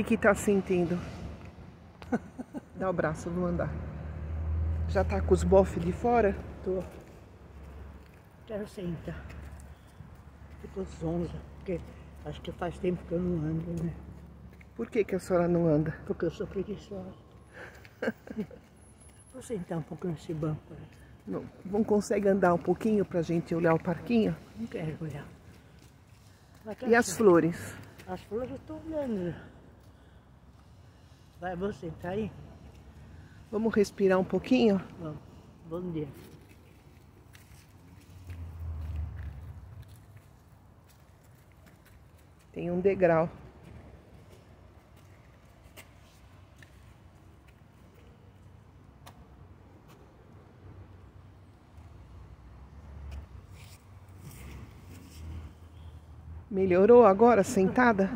que tá sentindo? Dá o braço, vou andar. Já tá com os bofes de fora? Tô. Quero sentar. Fico zonza, porque acho que faz tempo que eu não ando, né? Por que a senhora não anda? Porque eu sou preguiçosa. Vou sentar um pouco nesse banco aí. Não consegue andar um pouquinho pra gente olhar o parquinho? Não quero olhar. E as flores? As flores eu tô olhando. Vai, vou sentar aí? Vamos respirar um pouquinho? Vamos. Bom dia. Tem um degrau. Melhorou agora, sentada?